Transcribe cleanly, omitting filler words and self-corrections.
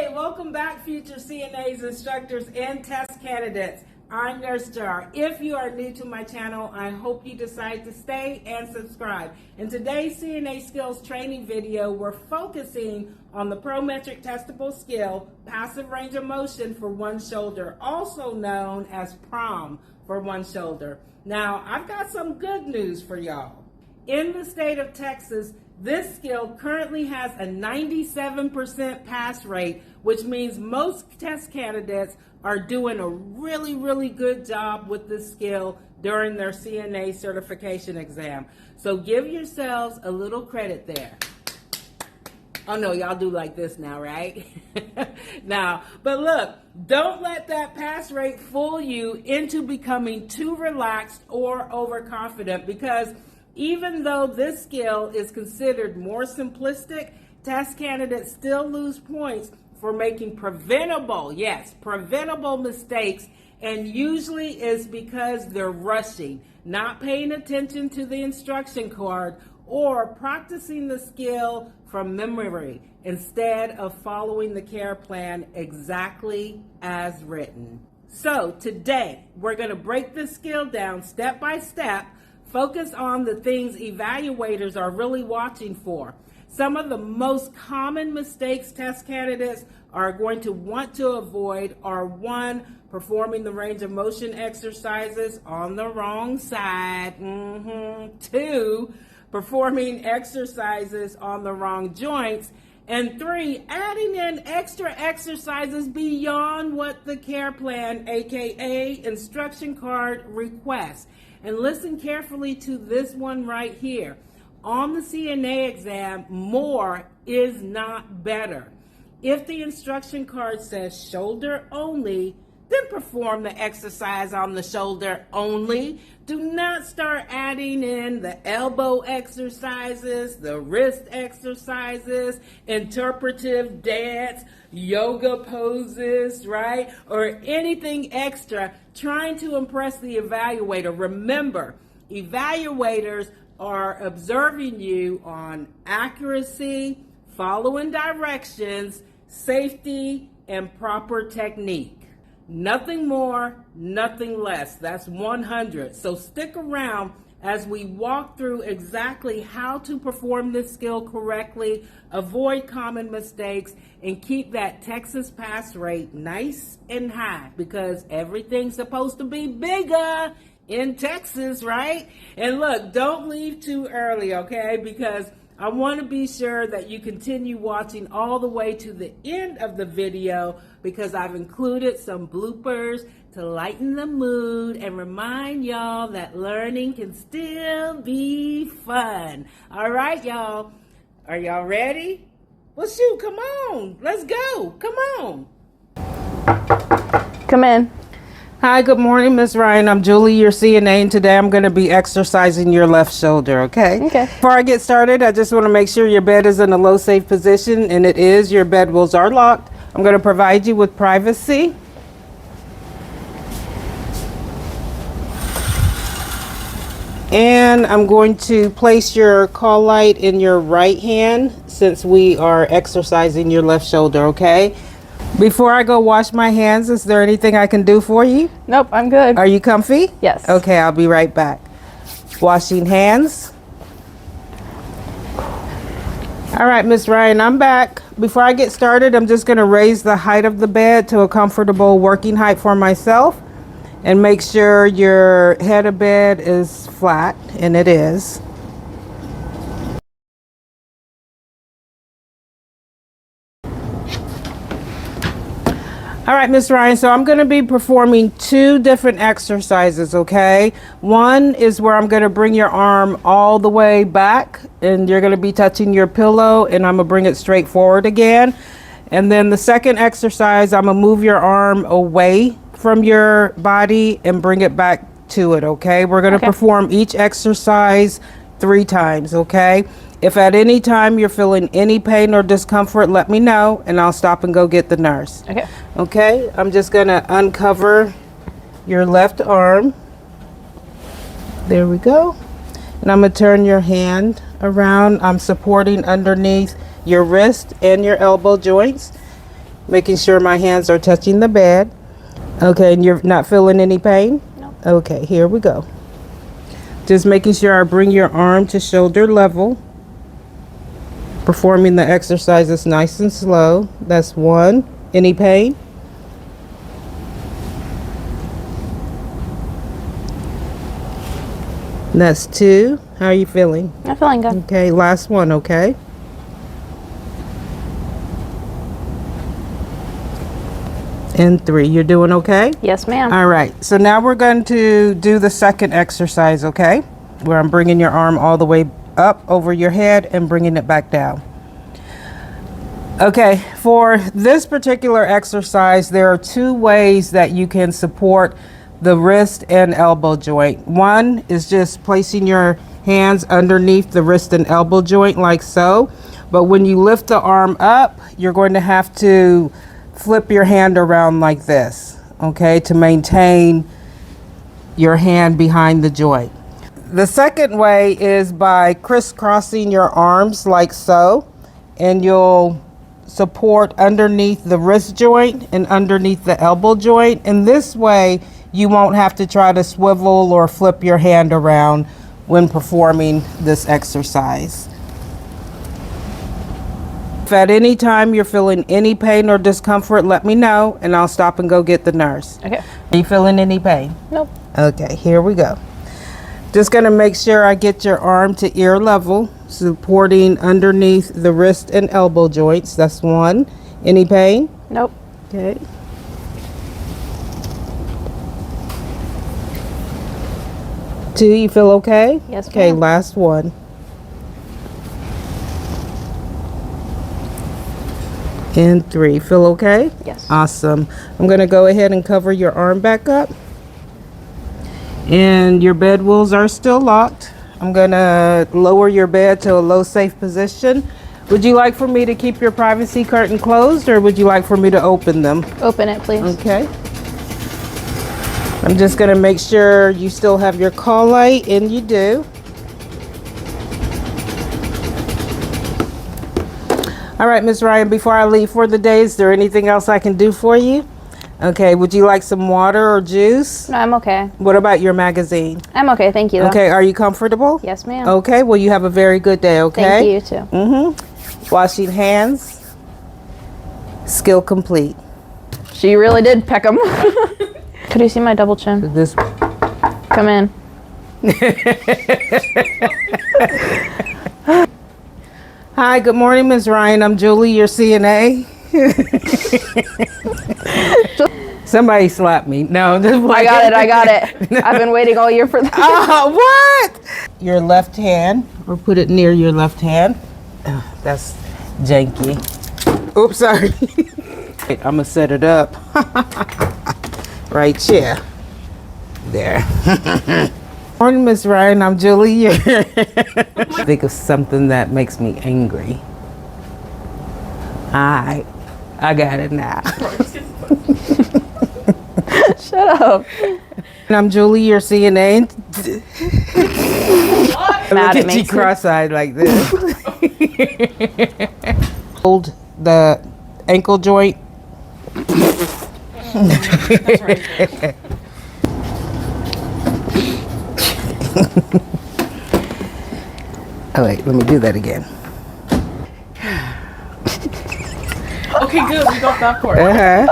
Hey, welcome back, future CNAs, instructors, and test candidates. I'm Nurse Jar. If you are new to my channel, I hope you decide to stay and subscribe. In today's CNA Skills training video, we're focusing on the Prometric testable skill, passive range of motion for one shoulder, also known as PROM for one shoulder. Now, I've got some good news for y'all. In the state of Texas, this skill currently has a 97% pass rate, which means most test candidates are doing a really good job with this skill during their CNA certification exam. So give yourselves a little credit there. Oh no, y'all do like this now, right? Now, but look, don't let that pass rate fool you into becoming too relaxed or overconfident, because even though this skill is considered more simplistic, test candidates still lose points for making preventable mistakes, and usually is because they're rushing, not paying attention to the instruction card, or practicing the skill from memory instead of following the care plan exactly as written. So today, we're going to break this skill down step by step. Focus on the things evaluators are really watching for. Some of the most common mistakes test candidates are going to want to avoid are: 1, performing the range of motion exercises on the wrong side. 2, performing exercises on the wrong joints. And 3, adding in extra exercises beyond what the care plan, aka instruction card, requests. And listen carefully to this one right here. On the CNA exam, more is not better. If the instruction card says shoulder only, then perform the exercise on the shoulder only. Do not start adding in the elbow exercises, the wrist exercises, interpretive dance, yoga poses, right? Or anything extra trying to impress the evaluator. Remember, evaluators are observing you on accuracy, following directions, safety, and proper technique. Nothing more, nothing less. That's 100. So stick around as we walk through exactly how to perform this skill correctly, avoid common mistakes, and keep that Texas pass rate nice and high, because everything's supposed to be bigger in Texas, right? And look, don't leave too early, okay? Because I want to be sure that you continue watching all the way to the end of the video, because I've included some bloopers to lighten the mood and remind y'all that learning can still be fun. All right, y'all. Are y'all ready? Well, shoot, come on. Let's go. Come on. Come in. Hi, good morning, Miss Ryan. I'm Julie, your CNA, and today I'm going to be exercising your left shoulder, okay? Okay. Before I get started, I just want to make sure your bed is in a low, safe position, and it is. Your bed wheels are locked. I'm going to provide you with privacy. And I'm going to place your call light in your right hand since we are exercising your left shoulder, okay? Before I go wash my hands, is there anything I can do for you? Nope, I'm good. Are you comfy? Yes. Okay, I'll be right back. Washing hands. All right, Miss Ryan, I'm back. Before I get started, I'm just going to raise the height of the bed to a comfortable working height for myself, and make sure your head of bed is flat, and it is. All right, Miss Ryan, so I'm going to be performing 2 different exercises, okay? One is where I'm going to bring your arm all the way back, and you're going to be touching your pillow, and I'm going to bring it straight forward again. And then the second exercise, I'm going to move your arm away from your body and bring it back to it, okay? We're going to perform each exercise 3 times, okay? If at any time you're feeling any pain or discomfort, let me know, and I'll stop and go get the nurse. Okay. Okay, I'm just going to uncover your left arm. There we go. And I'm going to turn your hand around. I'm supporting underneath your wrist and your elbow joints. Making sure my hands are touching the bed. Okay, and you're not feeling any pain? No. Okay, here we go. Just making sure I bring your arm to shoulder level. Performing the exercises nice and slow. That's 1. Any pain? That's 2. How are you feeling? I'm feeling good. Okay, last one, okay? And 3. You're doing okay? Yes, ma'am. All right, so now we're going to do the second exercise, okay? Where I'm bringing your arm all the way up over your head and bringing it back down. Okay, for this particular exercise, there are 2 ways that you can support the wrist and elbow joint. One is just placing your hands underneath the wrist and elbow joint like so. But when you lift the arm up, you're going to have to flip your hand around like this, okay, to maintain your hand behind the joint. The second way is by crisscrossing your arms like so, and you'll support underneath the wrist joint and underneath the elbow joint. And this way, you won't have to try to swivel or flip your hand around when performing this exercise. If at any time you're feeling any pain or discomfort, let me know and I'll stop and go get the nurse. Okay. Are you feeling any pain? Nope. Okay, here we go. Just gonna make sure I get your arm to ear level, supporting underneath the wrist and elbow joints. That's 1. Any pain? Nope. Okay. Two, you feel okay? Yes, okay, ma'am. last one. And 3, feel okay? Yes. Awesome. I'm gonna go ahead and cover your arm back up. And your bed wheels are still locked. I'm gonna lower your bed to a low safe position. Would you like for me to keep your privacy curtain closed or would you like for me to open them? Open it, please. Okay. I'm just gonna make sure you still have your call light, and you do. All right, Ms. Ryan, before I leave for the day, is there anything else I can do for you? Okay, would you like some water or juice? No, I'm okay. What about your magazine? I'm okay, thank you. Though. Okay, are you comfortable? Yes, ma'am. Okay, well, you have a very good day, okay? Thank you, you too. Mm-hmm. Washing hands, skill complete. She really did peck them. Could you see my double chin? This. Come in. Hi, good morning, Ms. Ryan. I'm Julie, your CNA. Somebody slapped me. No, I got it. I've been waiting all year for that. Oh, what? Your left hand, or put it near your left hand. Oh, that's janky. Oops, sorry. Wait, I'm gonna set it up. Right here. There. Morning, Miss Ryan. I'm Julie. Think of something that makes me angry. I got it now. Shut up. And I'm Julie, your CNA. Mad Look at at you cross-eyed like this. Hold the ankle joint. Oh wait, let me do that again. Okay, good. We got that part. Uh-huh.